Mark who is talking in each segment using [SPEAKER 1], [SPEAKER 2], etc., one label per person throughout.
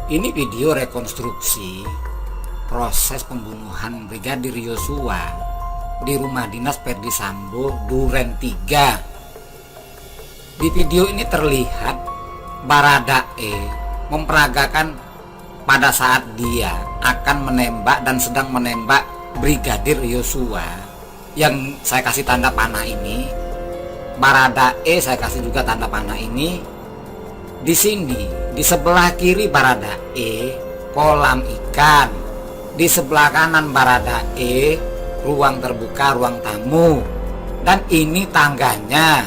[SPEAKER 1] Ini video rekonstruksi proses pembunuhan Brigadir Yosua di rumah dinas Ferdy Sambo, Duren 3. Di video ini terlihat Baradae memperagakan pada saat dia akan menembak dan sedang menembak Brigadir Yosua. Yang saya kasih tanda panah ini, Baradae saya kasih juga tanda panah ini. Di sini, di sebelah kiri Baradae, kolam ikan. Di sebelah kanan Baradae, ruang terbuka, ruang tamu. Dan ini tangganya.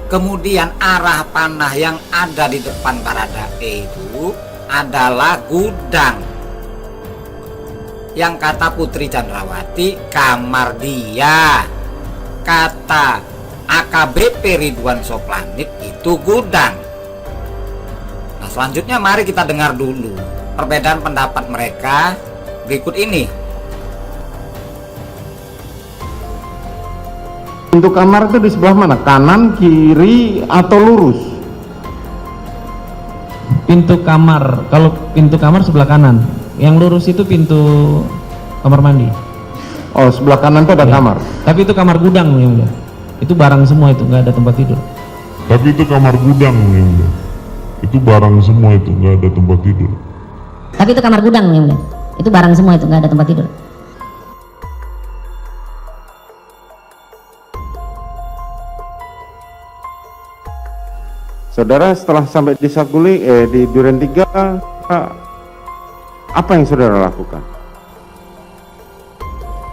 [SPEAKER 1] Kemudian arah panah yang ada di depan Baradae itu adalah gudang. Yang kata Putri Chandrawati, kamar dia. Kata AKBP Ridwan Soplanit itu gudang. Nah, selanjutnya mari kita dengar dulu perbedaan pendapat mereka berikut ini.
[SPEAKER 2] Pintu kamar itu di sebelah mana? Kanan, kiri, atau lurus?
[SPEAKER 3] Pintu kamar, kalau pintu kamar sebelah kanan, yang lurus itu pintu kamar mandi.
[SPEAKER 2] Oh, sebelah kanan itu ada kamar.
[SPEAKER 3] Tapi itu kamar gudang yang mulia. Itu barang semua, itu nggak ada tempat tidur.
[SPEAKER 4] Tapi itu kamar gudang ya mulia. Itu barang semua, itu nggak ada tempat tidur.
[SPEAKER 5] Tapi itu kamar gudang ya mulia. Itu barang semua, itu nggak ada tempat tidur.
[SPEAKER 2] Saudara setelah sampai di Saguling, di Duren 3, apa yang saudara lakukan?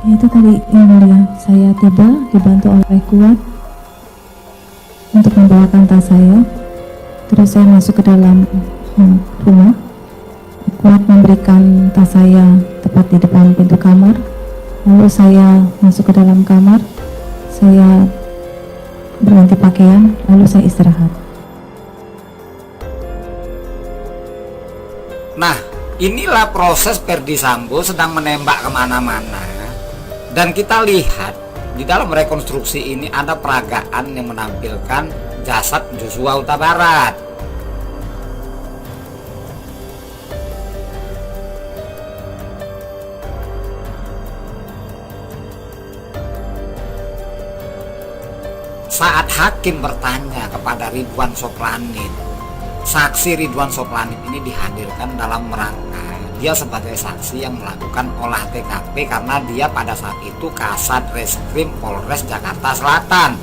[SPEAKER 6] Itu tadi yang mulia, saya tiba dibantu oleh Kuat untuk membawakan tas saya. Terus saya masuk ke dalam rumah. Kuat memberikan tas saya tepat di depan pintu kamar. Lalu saya masuk ke dalam kamar, saya berganti pakaian, lalu saya istirahat.
[SPEAKER 1] Nah, inilah proses Ferdy Sambo sedang menembak kemana-mana. Dan kita lihat di dalam rekonstruksi ini ada peragaan yang menampilkan jasad Joshua Huta Barat. Saat hakim bertanya kepada Ridwan Soplanit, saksi Ridwan Soplanit ini dihadirkan dalam rangka dia sebagai saksi yang melakukan olah TKP karena dia pada saat itu Kasat Reskrim Polres Jakarta Selatan.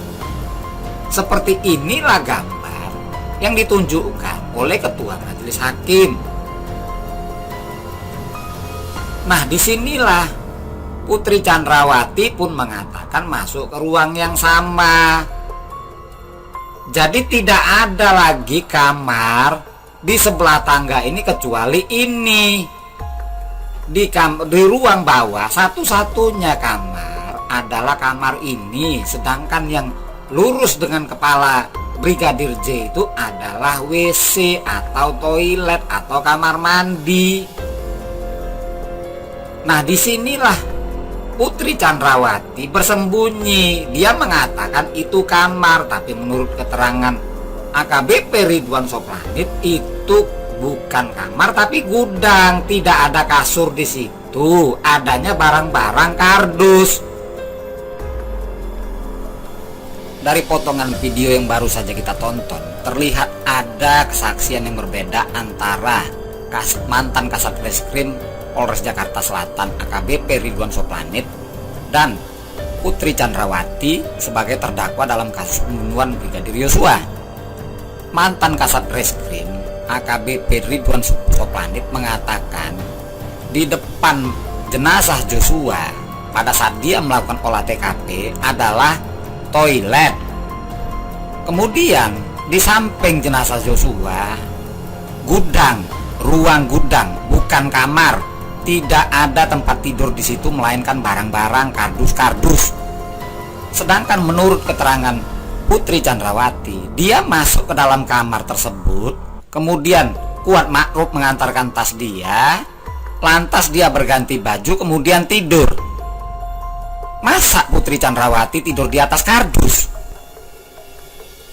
[SPEAKER 1] Seperti inilah gambar yang ditunjukkan oleh Ketua Majelis Hakim. Nah, disinilah Putri Chandrawati pun mengatakan masuk ke ruang yang sama. Jadi tidak ada lagi kamar di sebelah tangga ini kecuali ini. Di ruang bawah satu-satunya kamar adalah kamar ini, sedangkan yang lurus dengan kepala Brigadir J itu adalah WC atau toilet atau kamar mandi. Nah, disinilah Putri Chandrawati bersembunyi. Dia mengatakan itu kamar, tapi menurut keterangan AKBP Ridwan Soplanit itu bukan kamar tapi gudang. Tidak ada kasur di situ, adanya barang-barang kardus. Dari potongan video yang baru saja kita tonton, terlihat ada kesaksian yang berbeda antara mantan Kasat Reskrim Polres Jakarta Selatan AKBP Ridwan Soplanit dan Putri Chandrawati sebagai terdakwa dalam kasus pembunuhan Brigadir Yosua. Mantan Kasat Reskrim AKBP Ridwan Soplanit mengatakan di depan jenazah Joshua pada saat dia melakukan olah TKP adalah toilet. Kemudian di samping jenazah Joshua gudang, ruang gudang, bukan kamar. Tidak ada tempat tidur di situ melainkan barang-barang kardus-kardus. Sedangkan menurut keterangan Putri Chandrawati, dia masuk ke dalam kamar tersebut, kemudian Kuat Ma'ruf mengantarkan tas dia, lantas dia berganti baju kemudian tidur. Masa Putri Chandrawati tidur di atas kardus?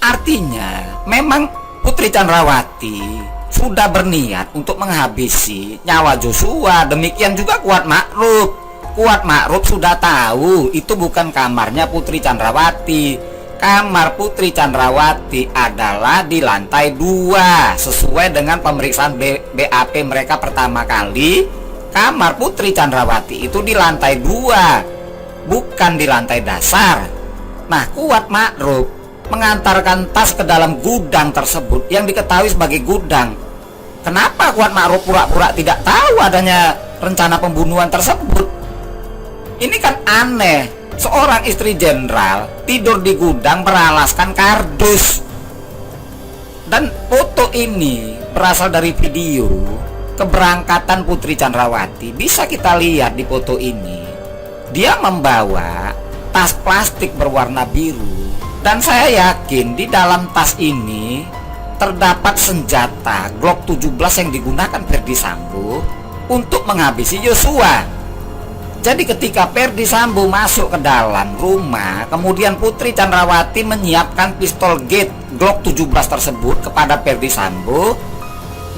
[SPEAKER 1] Artinya memang Putri Chandrawati sudah berniat untuk menghabisi nyawa Joshua. Demikian juga Kuat Ma'ruf. Kuat Ma'ruf sudah tahu itu bukan kamarnya Putri Chandrawati. Kamar Putri Chandrawati adalah di lantai 2. Sesuai dengan pemeriksaan BAP mereka pertama kali, kamar Putri Chandrawati itu di lantai 2, bukan di lantai dasar. Nah, Kuat Ma'ruf mengantarkan tas ke dalam gudang tersebut yang diketahui sebagai gudang. Kenapa Kuat Ma'ruf pura-pura tidak tahu adanya rencana pembunuhan tersebut? Ini kan aneh. Seorang istri jenderal tidur di gudang beralaskan kardus. Dan foto ini berasal dari video keberangkatan Putri Chandrawati. Bisa kita lihat di foto ini, dia membawa tas plastik berwarna biru. Dan saya yakin di dalam tas ini terdapat senjata Glock 17 yang digunakan Ferdy Sambo untuk menghabisi Joshua. Jadi ketika Ferdy Sambo masuk ke dalam rumah, kemudian Putri Chandrawati menyiapkan pistol Gate Glock 17 tersebut kepada Ferdy Sambo.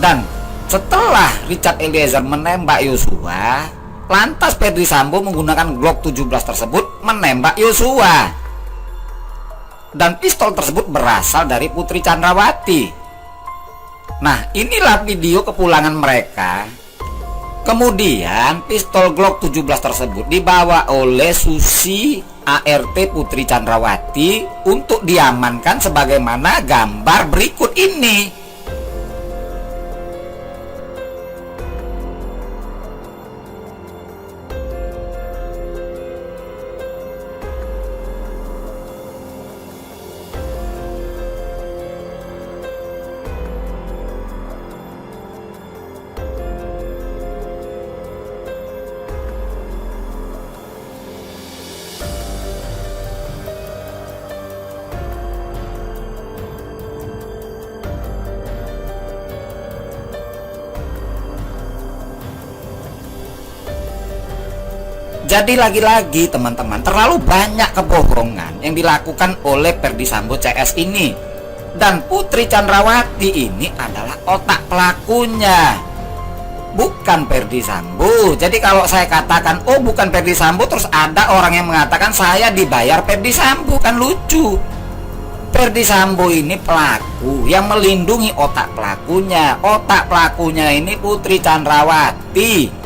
[SPEAKER 1] Dan setelah Richard Eliezer menembak Joshua, lantas Ferdy Sambo menggunakan Glock 17 tersebut menembak Joshua. Dan pistol tersebut berasal dari Putri Chandrawati. Nah, inilah video kepulangan mereka. Kemudian pistol Glock 17 tersebut dibawa oleh Susi ART Putri Chandrawati untuk diamankan sebagaimana gambar berikut ini. Jadi lagi-lagi teman-teman, terlalu banyak kebohongan yang dilakukan oleh Ferdy Sambo CS ini. Dan Putri Chandrawati ini adalah otak pelakunya, bukan Ferdy Sambo. Jadi kalau saya katakan, oh bukan Ferdy Sambo, terus ada orang yang mengatakan saya dibayar Ferdy Sambo, kan lucu. Ferdy Sambo ini pelaku yang melindungi otak pelakunya. Otak pelakunya ini Putri Chandrawati.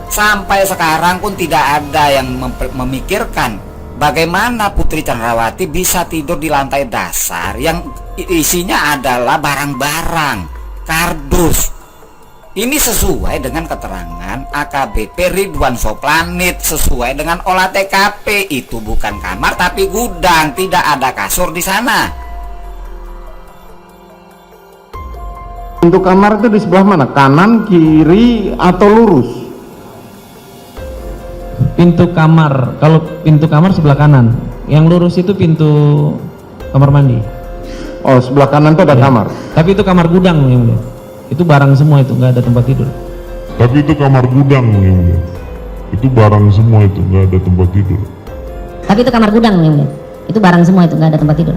[SPEAKER 1] Sampai sekarang pun tidak ada yang memikirkan bagaimana Putri Chandrawati bisa tidur di lantai dasar yang isinya adalah barang-barang, kardus. Ini sesuai dengan keterangan AKBP Ridwan Soplanit, sesuai dengan olah TKP. Itu bukan kamar tapi gudang, tidak ada kasur di sana.
[SPEAKER 2] Pintu kamar itu di sebelah mana? Kanan, kiri, atau lurus?
[SPEAKER 3] Pintu kamar, kalau pintu kamar sebelah kanan, yang lurus itu pintu kamar mandi.
[SPEAKER 2] Oh, sebelah kanan itu ada
[SPEAKER 3] Ya.
[SPEAKER 2] kamar.
[SPEAKER 3] Tapi itu kamar gudang yang mulia. Itu barang semua, itu nggak ada tempat tidur.
[SPEAKER 4] Tapi itu kamar gudang yang mulia. Itu barang semua, itu nggak ada tempat tidur.
[SPEAKER 5] Tapi itu kamar gudang yang mulia. Itu barang semua, itu nggak ada tempat tidur.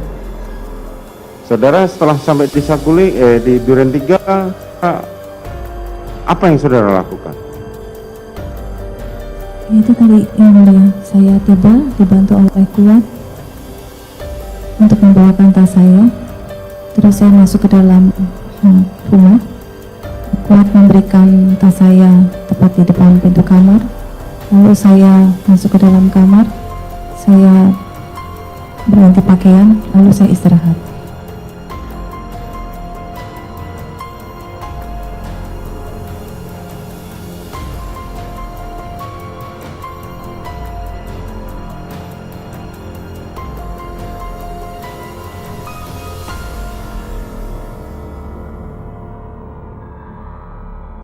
[SPEAKER 2] Saudara setelah sampai di Saguling, di Duren 3, apa yang saudara lakukan?
[SPEAKER 6] Itu tadi yang mulia, saya tiba dibantu oleh Kuat untuk membawakan tas saya. Terus saya masuk ke dalam rumah. Kuat memberikan tas saya tepat di depan pintu kamar. Lalu saya masuk ke dalam kamar. Saya berganti pakaian, lalu saya istirahat.